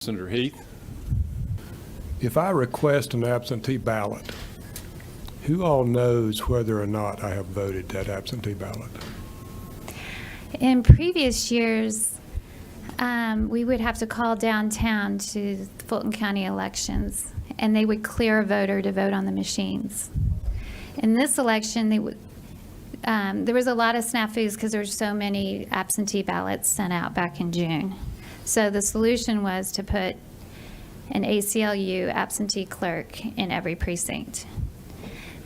Senator Heath. If I request an absentee ballot, who all knows whether or not I have voted that absentee ballot? In previous years, we would have to call downtown to the Fulton County elections, and they would clear a voter to vote on the machines. In this election, there was a lot of snafus because there were so many absentee ballots sent out back in June. So the solution was to put an ACLU absentee clerk in every precinct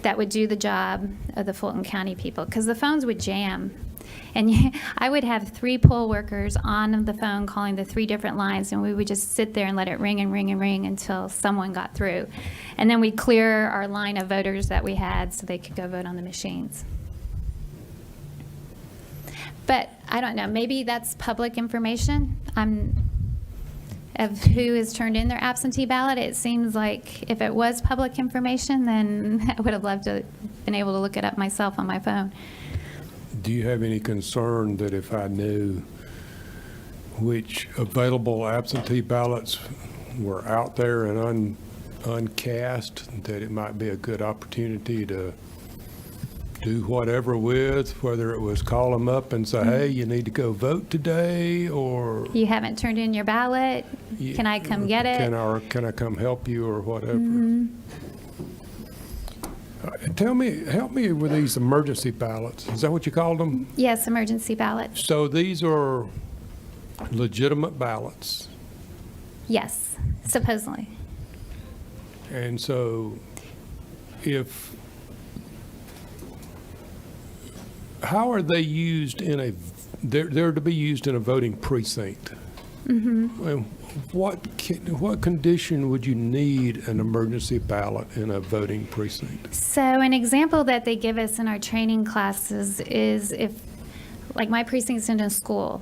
that would do the job of the Fulton County people, because the phones would jam. And I would have 3 poll workers on the phone calling the 3 different lines, and we would just sit there and let it ring and ring and ring until someone got through. And then we'd clear our line of voters that we had so they could go vote on the machines. But I don't know, maybe that's public information of who has turned in their absentee ballot. It seems like if it was public information, then I would have loved to have been able to look it up myself on my phone. Do you have any concern that if I knew which available absentee ballots were out there and uncast, that it might be a good opportunity to do whatever with, whether it was call them up and say, hey, you need to go vote today, or You haven't turned in your ballot? Can I come get it? Can I come help you, or whatever? Help me with these emergency ballots. Is that what you called them? Yes, emergency ballots. So these are legitimate ballots. Yes, supposedly. And so how are they used they're to be used in a voting precinct? And what condition would you need an emergency ballot in a voting precinct? So an example that they give us in our training classes is if, like my precinct's in a school.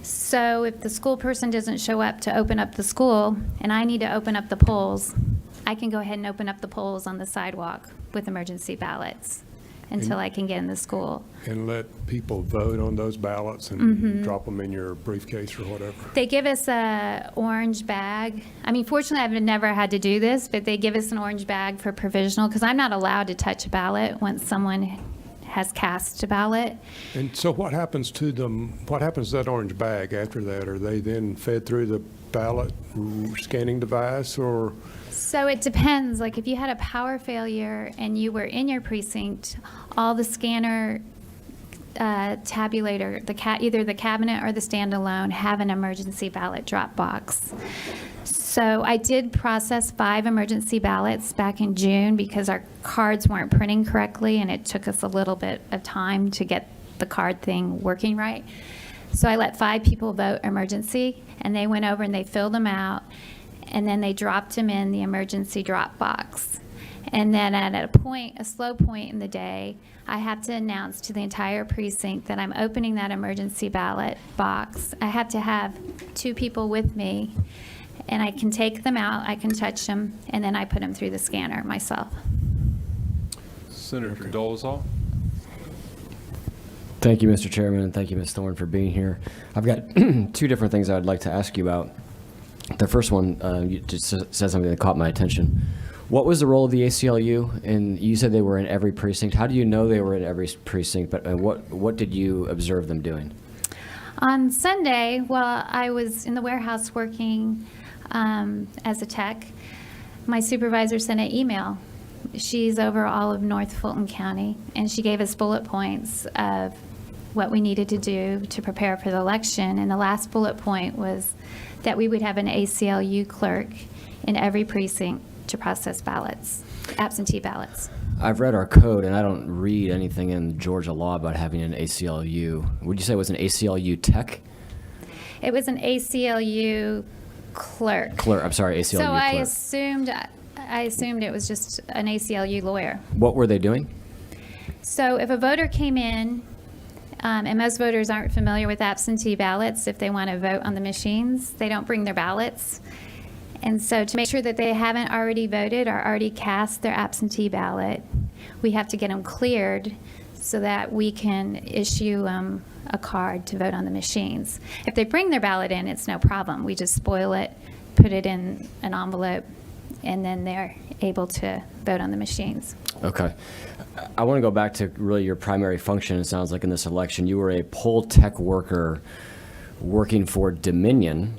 So if the school person doesn't show up to open up the school and I need to open up the polls, I can go ahead and open up the polls on the sidewalk with emergency ballots until I can get in the school. And let people vote on those ballots and drop them in your briefcase or whatever? They give us a orange bag. I mean, fortunately, I've never had to do this, but they give us an orange bag for provisional, because I'm not allowed to touch a ballot once someone has cast a ballot. And so what happens to them? What happens to that orange bag after that? Are they then fed through the ballot scanning device, or? So it depends. Like if you had a power failure and you were in your precinct, all the scanner tabulator, either the cabinet or the standalone, have an emergency ballot drop box. So I did process 5 emergency ballots back in June because our cards weren't printing correctly, and it took us a little bit of time to get the card thing working right. So I let 5 people vote emergency, and they went over and they filled them out, and then they dropped them in the emergency drop box. And then at a slow point in the day, I have to announce to the entire precinct that I'm opening that emergency ballot box. I have to have 2 people with me, and I can take them out, I can touch them, and then I put them through the scanner myself. Senator Dolezal. Thank you, Mr. Chairman, and thank you, Ms. Thorn, for being here. I've got 2 different things I would like to ask you about. The first one, you just said something that caught my attention. What was the role of the ACLU? And you said they were in every precinct. How do you know they were in every precinct? But what did you observe them doing? On Sunday, while I was in the warehouse working as a tech, my supervisor sent an email. She's over all of North Fulton County, and she gave us bullet points of what we needed to do to prepare for the election. And the last bullet point was that we would have an ACLU clerk in every precinct to process ballots, absentee ballots. I've read our code, and I don't read anything in Georgia law about having an ACLU. Would you say it was an ACLU tech? It was an ACLU clerk. I'm sorry, ACLU so clerk. I assumed it was just an ACLU lawyer. What were they doing? So if a voter came in, and most voters aren't familiar with absentee ballots, if they want to vote on the machines, they don't bring their ballots. And so to make sure that they haven't already voted or already cast their absentee ballot, we have to get them cleared so that we can issue a card to vote on the machines. If they bring their ballot in, it's no problem. We just spoil it, put it in an envelope, and then they're able to vote on the machines. Okay. I want to go back to really your primary function, it sounds like, in this election. You were a poll tech worker working for Dominion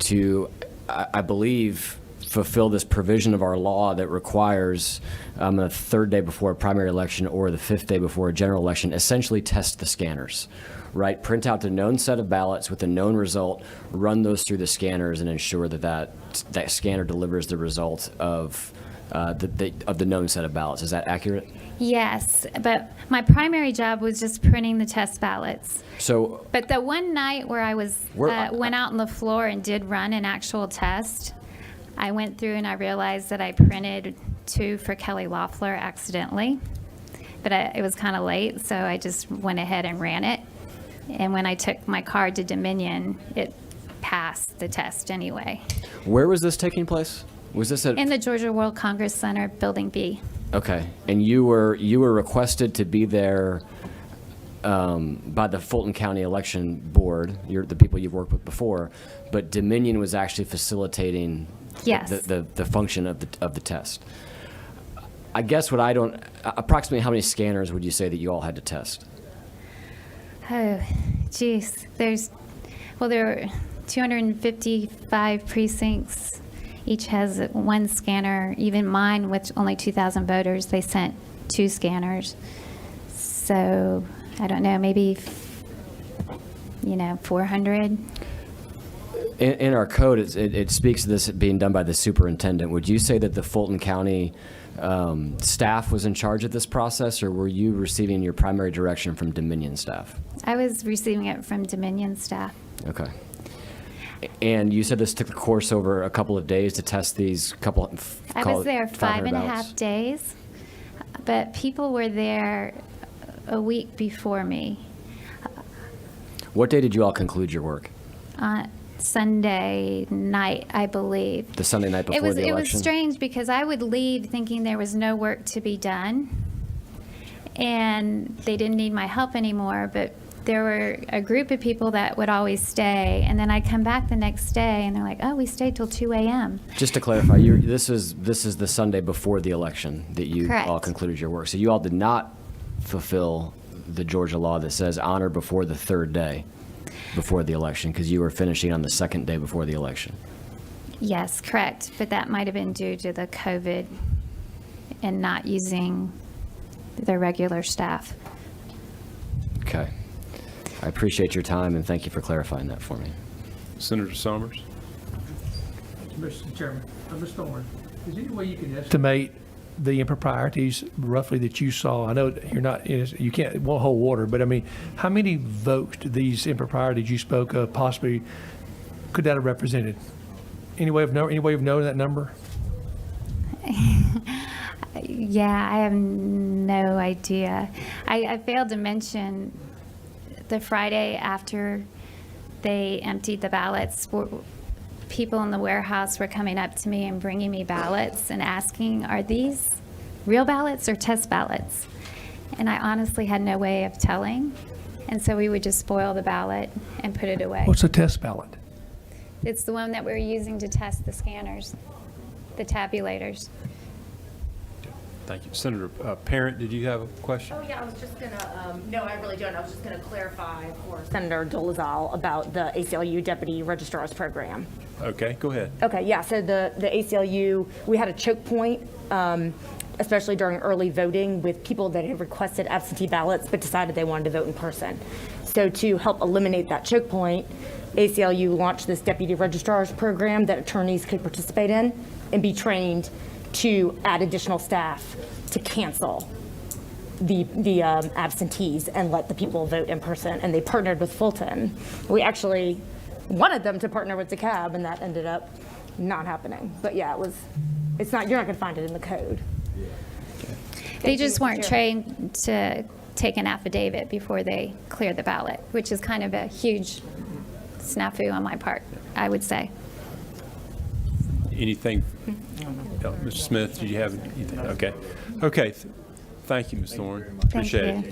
to, I believe, fulfill this provision of our law that requires the third day before a primary election or the fifth day before a general election, essentially test the scanners, right? Print out the known set of ballots with a known result, run those through the scanners, and ensure that scanner delivers the result of the known set of ballots. Is that accurate? Yes, but my primary job was just printing the test ballots. So, But the one night where I was went out on the floor and did run an actual test, I went through and I realized that I printed 2 for Kelly Loeffler accidentally, but it was kind of late, so I just went ahead and ran it. And when I took my card to Dominion, it passed the test anyway. where was this taking place? Was this at? In the Georgia World Congress Center, Building B. Okay, and you were requested to be there by the Fulton County Election Board, the people you've worked with before, but Dominion was actually facilitating Yes. the function of the test. I guess approximately how many scanners would you say that you all had to test? Oh, geez. There are 255 precincts. Each has one scanner. Even mine, with only 2,000 voters, they sent 2 scanners. So, I don't know, maybe, 400. In our code, it speaks to this being done by the superintendent. Would you say that the Fulton County staff was in charge of this process, or were you receiving your primary direction from Dominion staff? I was receiving it from Dominion staff. Okay. And you said this took the course over a couple of days to test these couple. I call was it there 500 5.5 ballots. days, but people were there a week before me. What day did you all conclude your work? Sunday night, I believe. The Sunday night before the election? It was strange because I would leave thinking there was no work to be done, and they didn't need my help anymore, but there were a group of people that would always stay, and then I'd come back the next day, and they're like, oh, we stayed till 2 a.m. Just to clarify, this is the Sunday before the election that you Correct. all concluded your work. So you all did not fulfill the Georgia law that says honor before the third day before the election, because you were finishing on the second day before the election. Yes, correct, but that might have been due to the COVID and not using their regular staff. Okay. I appreciate your time, and thank you for clarifying that for me. Senator Summers? Mr. Chairman, Ms. Thorn, is there any way you can estimate the improprieties roughly that you saw? I know you're not, you can't, it won't hold water, but I mean, how many votes do these improprieties you spoke of possibly could that have represented? Any way of knowing that number? Yeah, I have no idea. I failed to mention the Friday after they emptied the ballots, people in the warehouse were coming up to me and bringing me ballots and asking, are these real ballots or test ballots? And I honestly had no way of telling. And so we would just spoil the ballot and put it away. What's a test ballot? It's the one that we're using to test the scanners, the tabulators. Thank you. Senator Parent, did you have a question? Oh, yeah, I was just gonna, no, I really don't. I was just gonna clarify for Senator Dolezal about the ACLU Deputy Registrar's Program. Okay, go ahead. Okay, yeah, so the ACLU, we had a choke point, especially during early voting, with people that had requested absentee ballots but decided they wanted to vote in person. So to help eliminate that choke point, ACLU launched this Deputy Registrar's Program that attorneys could participate in and be trained to add additional staff to cancel the absentees and let the people vote in person. And they partnered with Fulton. We actually wanted them to partner with DeKalb, and that ended up not happening. But yeah, it's not, you're not gonna find it in the code. They just Mr. weren't Chair. trained to take an affidavit before they cleared the ballot, which is kind of a huge snafu on my part, I would say. Anything? Mr. Smith, did you have anything? Okay. Okay. Thank you, Ms. Thorne. Appreciate it. you.